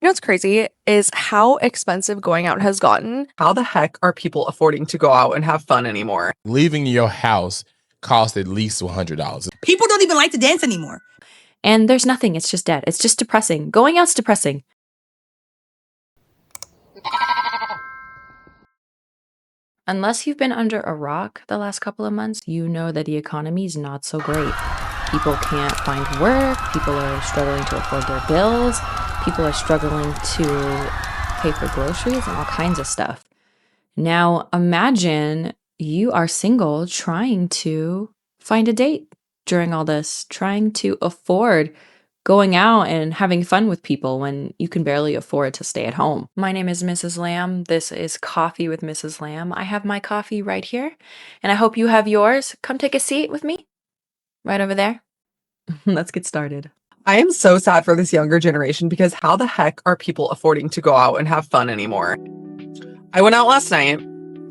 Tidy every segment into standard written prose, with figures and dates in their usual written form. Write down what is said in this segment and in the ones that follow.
What's crazy is how expensive going out has gotten. How the heck are people affording to go out and have fun anymore? Leaving your house costs at least $100. People don't even like to dance anymore. And there's nothing. It's just dead. It's just depressing. Going out's depressing. Unless you've been under a rock the last couple of months, you know that the economy is not so great. People can't find work. People are struggling to afford their bills. People are struggling to pay for groceries and all kinds of stuff. Now, imagine you are single trying to find a date during all this, trying to afford going out and having fun with people when you can barely afford to stay at home. My name is Mrs. Lamb. This is Coffee with Mrs. Lamb. I have my coffee right here, and I hope you have yours. Come take a seat with me. Right over there. Let's get started. I am so sad for this younger generation because how the heck are people affording to go out and have fun anymore? I went out last night,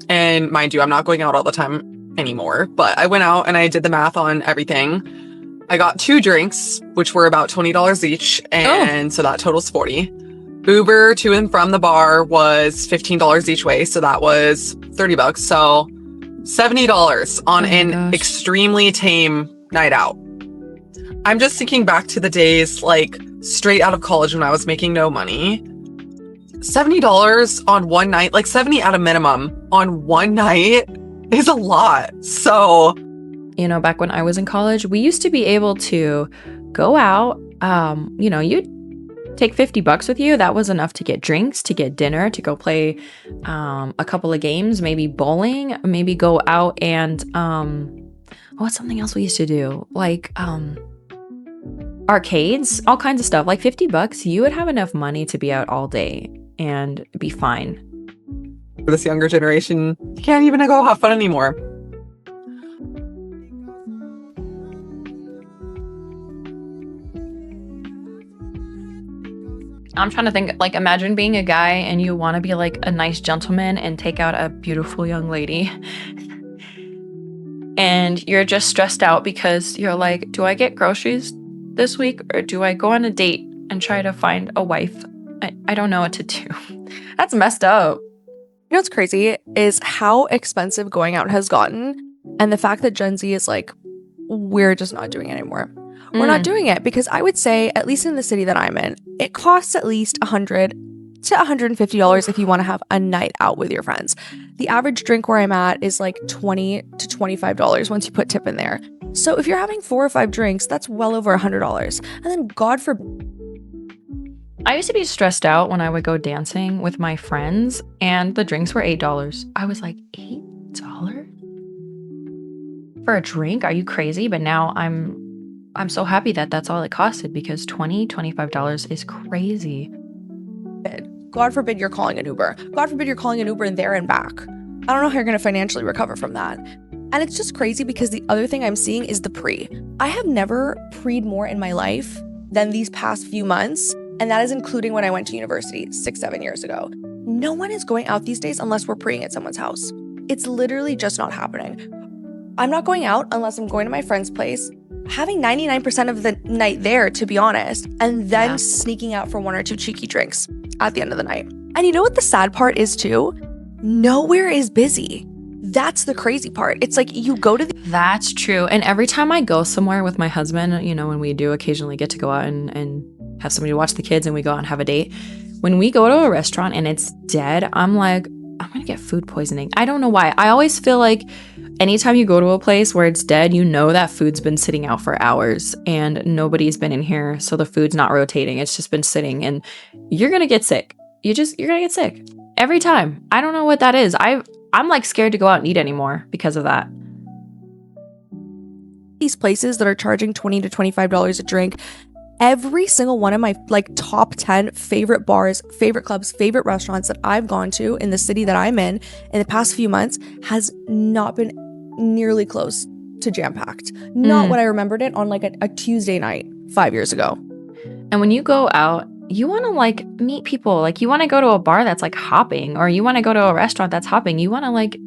and mind you, I'm not going out all the time anymore, but I went out and I did the math on everything. I got 2 drinks, which were about $20 each, and so that totals $40. Uber to and from the bar was $15 each way, so that was $30. So $70 on an extremely tame night out. I'm just thinking back to the days like straight out of college when I was making no money. $70 on one night, like 70 at a minimum on one night is a lot. So, you know, back when I was in college, we used to be able to go out, you'd take $50 with you. That was enough to get drinks, to get dinner, to go play a couple of games, maybe bowling, maybe go out and, what's something else we used to do? Like, arcades, all kinds of stuff. Like $50, you would have enough money to be out all day and be fine. For this younger generation, you can't even go have fun anymore. I'm trying to think, like, imagine being a guy and you want to be like a nice gentleman and take out a beautiful young lady. And you're just stressed out because you're like, do I get groceries this week or do I go on a date and try to find a wife? I don't know what to do. That's messed up. You know what's crazy is how expensive going out has gotten, and the fact that Gen Z is like, we're just not doing it anymore. We're not doing it because I would say, at least in the city that I'm in, it costs at least $100 to $150 if you want to have a night out with your friends. The average drink where I'm at is like $20 to $25 once you put tip in there. So if you're having 4 or 5 drinks, that's well over $100. And then God forbid. I used to be stressed out when I would go dancing with my friends and the drinks were $8. I was like, $8? For a drink? Are you crazy? But now I'm so happy that that's all it costed because $25 is crazy. God forbid you're calling an Uber. God forbid you're calling an Uber and there and back. I don't know how you're going to financially recover from that. And it's just crazy because the other thing I'm seeing is the pre. I have never pre'd more in my life than these past few months. And that is including when I went to university 6-7 years ago. No one is going out these days unless we're preing at someone's house. It's literally just not happening. I'm not going out unless I'm going to my friend's place, having 99% of the night there, to be honest, and then sneaking out for 1 or 2 cheeky drinks at the end of the night. And you know what the sad part is too? Nowhere is busy. That's the crazy part. It's like you go to That's true. And every time I go somewhere with my husband, you know, when we do occasionally get to go out and have somebody to watch the kids and we go out and have a date, when we go to a restaurant and it's dead, I'm like, I'm gonna get food poisoning. I don't know why. I always feel like anytime you go to a place where it's dead, you know that food's been sitting out for hours and nobody's been in here, so the food's not rotating. It's just been sitting and you're gonna get sick. You're gonna get sick every time. I don't know what that is. I'm like scared to go out and eat anymore because of that. these places that are charging $20 to $25 a drink. Every single one of my like top 10 favorite bars, favorite clubs, favorite restaurants that I've gone to in the city that I'm in the past few months has not been nearly close to jam-packed. Not what I remembered it on like a Tuesday night 5 years ago. And when you go out, you want to like meet people. Like you want to go to a bar that's like hopping, or you want to go to a restaurant that's hopping. You want to like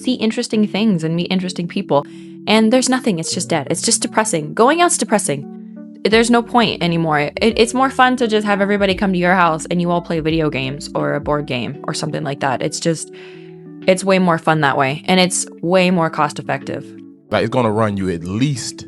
see interesting things and meet interesting people. And there's nothing. It's just dead. It's just depressing. Going out's depressing. there's no point anymore. It's more fun to just have everybody come to your house and you all play video games or a board game or something like that. It's way more fun that way, and it's way more cost effective. Like, it's gonna run you at least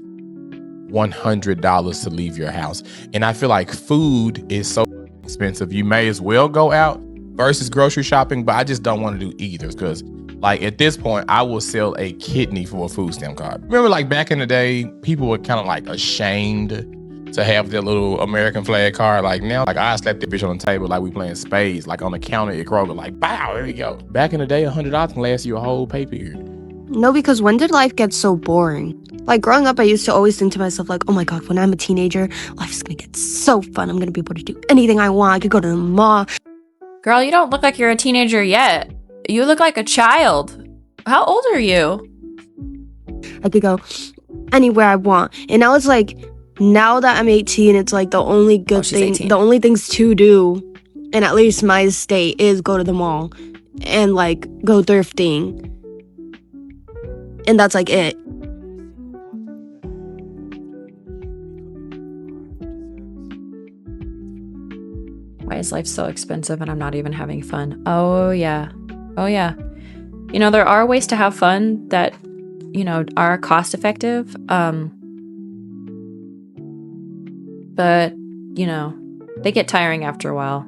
$100 to leave your house. And I feel like food is so expensive. You may as well go out versus grocery shopping, but I just don't want to do either, because like at this point, I will sell a kidney for a food stamp card. Remember, like back in the day, people were kind of like ashamed to have their little American flag card. Like now, like I slapped that bitch on the table like we playing spades, like on the counter at Kroger, like bow, there we go. Back in the day, $100 can last you a whole pay period. No, because when did life get so boring? Like growing up, I used to always think to myself like, oh my God, when I'm a teenager, life is gonna get so fun. I'm gonna be able to do anything I want. I could go to the mall. Girl, you don't look like you're a teenager yet. You look like a child. How old are you? I could go anywhere I want. And now it's like, now that I'm 18, it's like the only good she's thing, 18. the only things to do, in at least my state, is go to the mall and like go thrifting. And that's like it. Why is life so expensive and I'm not even having fun? Oh yeah. Oh yeah. You know, there are ways to have fun that, you know, are cost effective. But, you know, they get tiring after a while.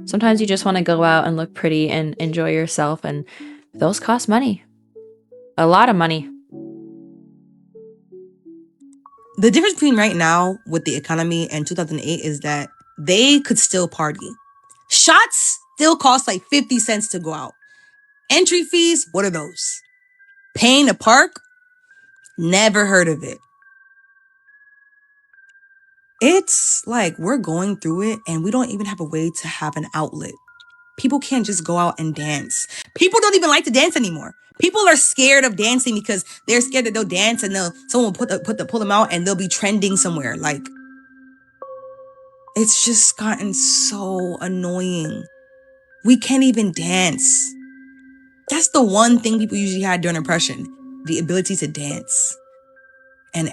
Sometimes you just want to go out and look pretty and enjoy yourself, and those cost money. A lot of money. The difference between right now with the economy and 2008 is that they could still party. Shots still cost like 50 cents to go out. Entry fees, what are those? Paying to park? Never heard of it. It's like we're going through it and we don't even have a way to have an outlet. People can't just go out and dance. People don't even like to dance anymore. People are scared of dancing because they're scared that they'll dance and someone will pull them out and they'll be trending somewhere. Like, it's just gotten so annoying. We can't even dance. That's the one thing people usually had during oppression, the ability to dance. And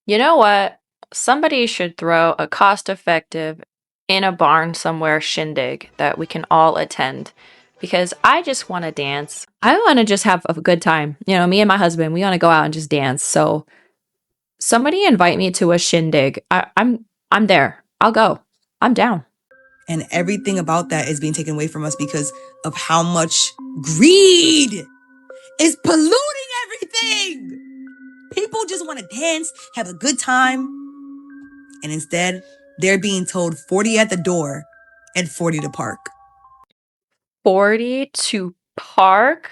You know what? Somebody should throw a cost-effective, in a barn somewhere shindig that we can all attend, because I just want to dance. I want to just have a good time. You know, me and my husband, we want to go out and just dance. So somebody invite me to a shindig. I'm there. I'll go. I'm down. And everything about that is being taken away from us because of how much greed is polluting everything. People just want to dance, have a good time. And instead, they're being told 40 at the door and 40 to park. 40 to park?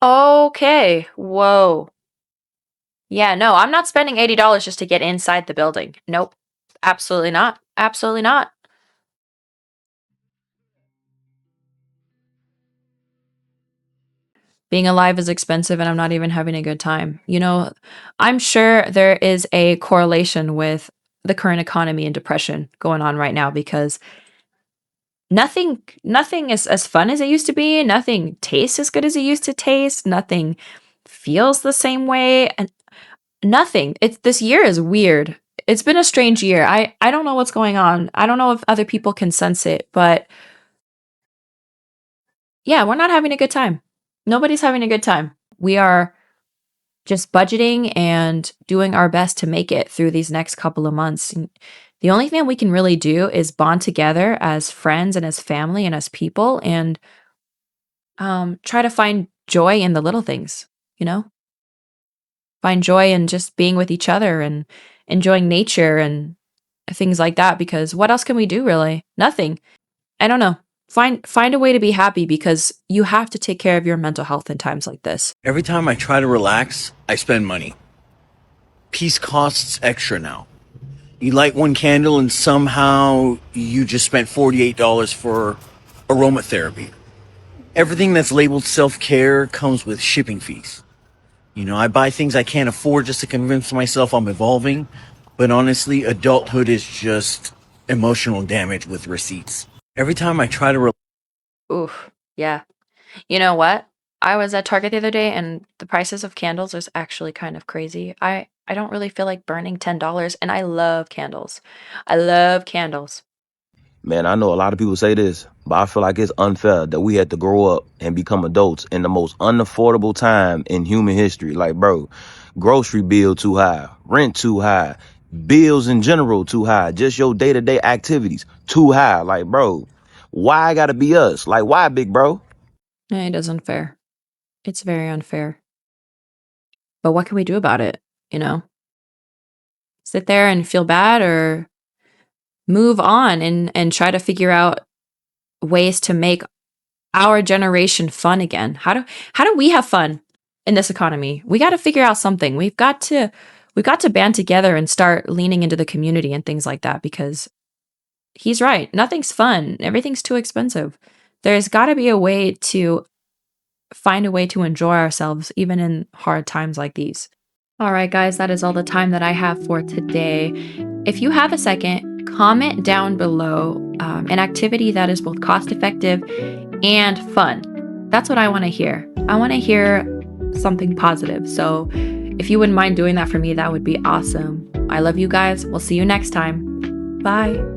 Okay. Whoa. Yeah, no, I'm not spending $80 just to get inside the building. Nope. Absolutely not. Absolutely not. Being alive is expensive and I'm not even having a good time. You know, I'm sure there is a correlation with the current economy and depression going on right now, because nothing is as fun as it used to be. Nothing tastes as good as it used to taste. Nothing feels the same way. And nothing. This year is weird. It's been a strange year. I don't know what's going on. I don't know if other people can sense it, but yeah, we're not having a good time. Nobody's having a good time. We are just budgeting and doing our best to make it through these next couple of months. And the only thing we can really do is bond together as friends and as family and as people, and try to find joy in the little things, you know? Find joy in just being with each other and enjoying nature and things like that, because what else can we do, really? Nothing. I don't know. Find a way to be happy, because you have to take care of your mental health in times like this. Every time I try to relax, I spend money. Peace costs extra now. You light one candle and somehow you just spent $48 for aromatherapy. Everything that's labeled self-care comes with shipping fees. You know, I buy things I can't afford just to convince myself I'm evolving, but honestly, adulthood is just emotional damage with receipts. Every time I try to Oof. Yeah. You know what? I was at Target the other day and the prices of candles is actually kind of crazy. I don't really feel like burning $10 and I love candles. I love candles. Man, I know a lot of people say this, but I feel like it's unfair that we had to grow up and become adults in the most unaffordable time in human history. Like, bro, grocery bill too high, rent too high, bills in general too high, just your day-to-day activities too high. Like, bro, why gotta be us? Like, why, big bro? It is unfair. It's very unfair. But what can we do about it? You know? Sit there and feel bad or move on and try to figure out ways to make our generation fun again. How do we have fun in this economy? We got to figure out something. We've got to band together and start leaning into the community and things like that because he's right. Nothing's fun. Everything's too expensive. There's got to be a way to find a way to enjoy ourselves even in hard times like these. All right, guys, that is all the time that I have for today. If you have a second, comment down below an activity that is both cost effective and fun. That's what I want to hear. I want to hear something positive. So if you wouldn't mind doing that for me, that would be awesome. I love you guys. We'll see you next time. Bye.